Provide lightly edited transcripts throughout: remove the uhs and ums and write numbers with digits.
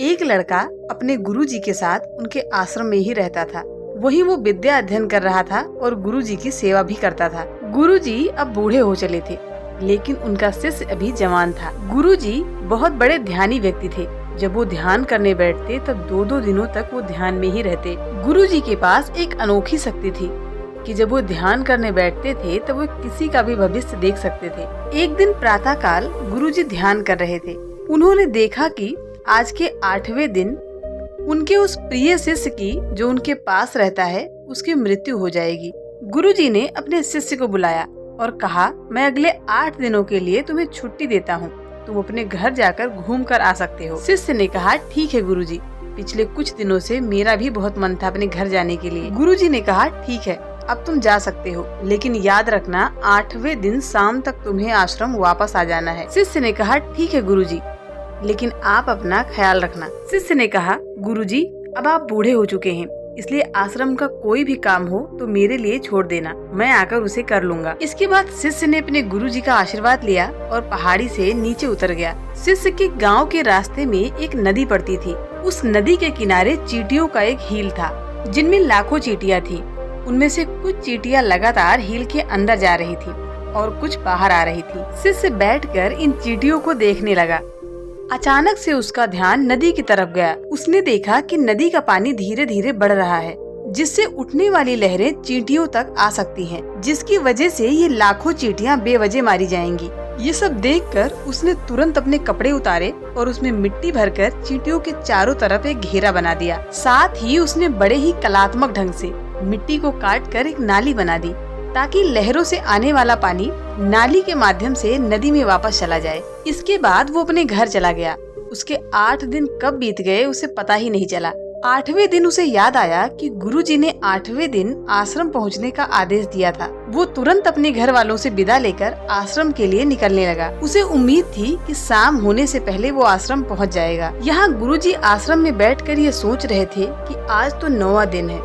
एक लड़का अपने गुरुजी के साथ उनके आश्रम में ही रहता था। वहीं वो विद्या अध्ययन कर रहा था और गुरुजी की सेवा भी करता था। गुरुजी अब बूढ़े हो चले थे, लेकिन उनका शिष्य अभी जवान था। गुरुजी बहुत बड़े ध्यानी व्यक्ति थे। जब वो ध्यान करने बैठते तब 2-2 दिनों तक वो ध्यान में ही रहते। गुरुजी के पास एक अनोखी शक्ति थी कि जब वो ध्यान करने बैठते थे तब वो किसी का भी भविष्य देख सकते थे। एक दिन प्रातः काल गुरुजी ध्यान कर रहे थे। उन्होंने देखा कि आज के 8वें दिन उनके उस प्रिय शिष्य की, जो उनके पास रहता है, उसकी मृत्यु हो जाएगी। गुरुजी ने अपने शिष्य को बुलाया और कहा, मैं अगले 8 दिनों के लिए तुम्हें छुट्टी देता हूँ, तुम अपने घर जाकर घूम कर आ सकते हो। शिष्य ने कहा, ठीक है गुरुजी, पिछले कुछ दिनों से मेरा भी बहुत मन था अपने घर जाने के लिए। गुरुजी ने कहा, ठीक है, अब तुम जा सकते हो, लेकिन याद रखना 8वें दिन शाम तक तुम्हें आश्रम वापस आ जाना है। शिष्य ने कहा, ठीक है गुरुजी, लेकिन आप अपना ख्याल रखना। शिष्य ने कहा, गुरुजी, अब आप बूढ़े हो चुके हैं, इसलिए आश्रम का कोई भी काम हो तो मेरे लिए छोड़ देना, मैं आकर उसे कर लूंगा। इसके बाद शिष्य ने अपने गुरुजी का आशीर्वाद लिया और पहाड़ी से नीचे उतर गया। शिष्य के गांव के रास्ते में एक नदी पड़ती थी। उस नदी के किनारे चींटियों का एक हील था, जिनमें लाखों चींटियां थी। उनमें से कुछ चींटियां लगातार हील के अंदर जा रही थी और कुछ बाहर आ रही थी। शिष्य बैठकर इन चींटियों को देखने लगा। अचानक से उसका ध्यान नदी की तरफ गया। उसने देखा कि नदी का पानी धीरे धीरे बढ़ रहा है, जिससे उठने वाली लहरें चींटियों तक आ सकती हैं, जिसकी वजह से ये लाखों चींटियां बेवजह मारी जाएंगी। ये सब देखकर उसने तुरंत अपने कपड़े उतारे और उसमें मिट्टी भरकर चींटियों के चारों तरफ एक घेरा बना दिया। साथ ही उसने बड़े ही कलात्मक ढंग से मिट्टी को काटकर एक नाली बना दी, ताकि लहरों से आने वाला पानी नाली के माध्यम से नदी में वापस चला जाए। इसके बाद वो अपने घर चला गया। उसके 8 दिन कब बीत गए उसे पता ही नहीं चला। 8वें दिन उसे याद आया कि गुरुजी ने 8वें दिन आश्रम पहुंचने का आदेश दिया था। वो तुरंत अपने घर वालों से विदा लेकर आश्रम के लिए निकलने लगा। उसे उम्मीद थी कि शाम होने से पहले वो आश्रम पहुंच जाएगा। यहाँ गुरुजी आश्रम में बैठकर ये सोच रहे थे कि आज तो 9वां दिन है,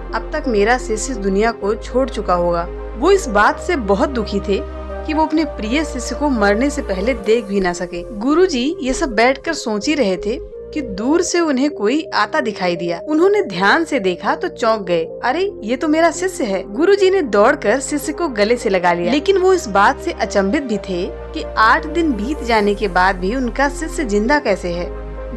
अब तक मेरा शिष्य दुनिया को छोड़ चुका होगा। वो इस बात से बहुत दुखी थे कि वो अपने प्रिय शिष्य को मरने से पहले देख भी ना सके। गुरुजी ये सब बैठकर सोच ही रहे थे कि दूर से उन्हें कोई आता दिखाई दिया। उन्होंने ध्यान से देखा तो चौंक गए। अरे, ये तो मेरा शिष्य है। गुरुजी ने दौड़कर शिष्य को गले से लगा लिया। लेकिन वो इस बात से अचंभित भी थे कि 8 दिन बीत जाने के बाद भी उनका शिष्य जिंदा कैसे है।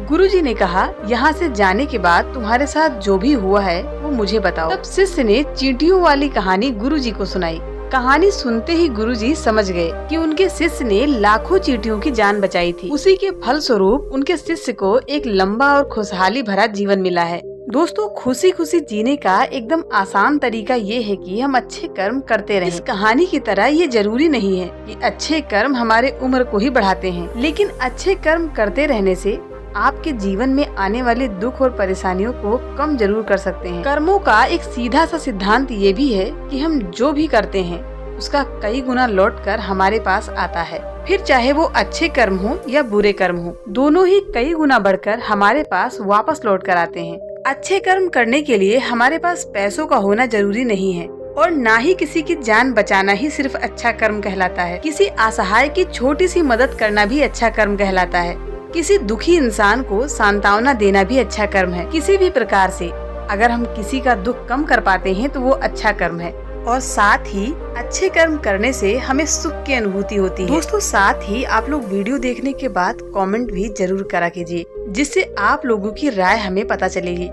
गुरुजी ने कहा, यहाँ से जाने के बाद तुम्हारे साथ जो भी हुआ है वो मुझे बताओ। तब शिष्य ने चींटियों वाली कहानी गुरुजी को सुनाई। कहानी सुनते ही गुरुजी समझ गए कि उनके शिष्य ने लाखों चींटियों की जान बचाई थी। उसी के फलस्वरूप उनके शिष्य को एक लंबा और खुशहाली भरा जीवन मिला है। दोस्तों, खुशी खुशी जीने का एकदम आसान तरीका ये है कि हम अच्छे कर्म करते रहें। इस कहानी की तरह ये जरूरी नहीं है कि अच्छे कर्म हमारे उम्र को ही बढ़ाते हैं, लेकिन अच्छे कर्म करते रहने से आपके जीवन में आने वाले दुख और परेशानियों को कम जरूर कर सकते हैं। कर्मों का एक सीधा सा सिद्धांत ये भी है कि हम जो भी करते हैं उसका कई गुना लौटकर हमारे पास आता है। फिर चाहे वो अच्छे कर्म हो या बुरे कर्म हो, दोनों ही कई गुना बढ़कर हमारे पास वापस लौट कर आते हैं। अच्छे कर्म करने के लिए हमारे पास पैसों का होना जरूरी नहीं है, और ना ही किसी की जान बचाना ही सिर्फ अच्छा कर्म कहलाता है। किसी असहाय की छोटी सी मदद करना भी अच्छा कर्म कहलाता है। किसी दुखी इंसान को सांत्वना देना भी अच्छा कर्म है। किसी भी प्रकार से अगर हम किसी का दुख कम कर पाते हैं तो वो अच्छा कर्म है, और साथ ही अच्छे कर्म करने से हमें सुख की अनुभूति होती है। दोस्तों, साथ ही आप लोग वीडियो देखने के बाद कमेंट भी जरूर करा कीजिए, जिससे आप लोगों की राय हमें पता चलेगी।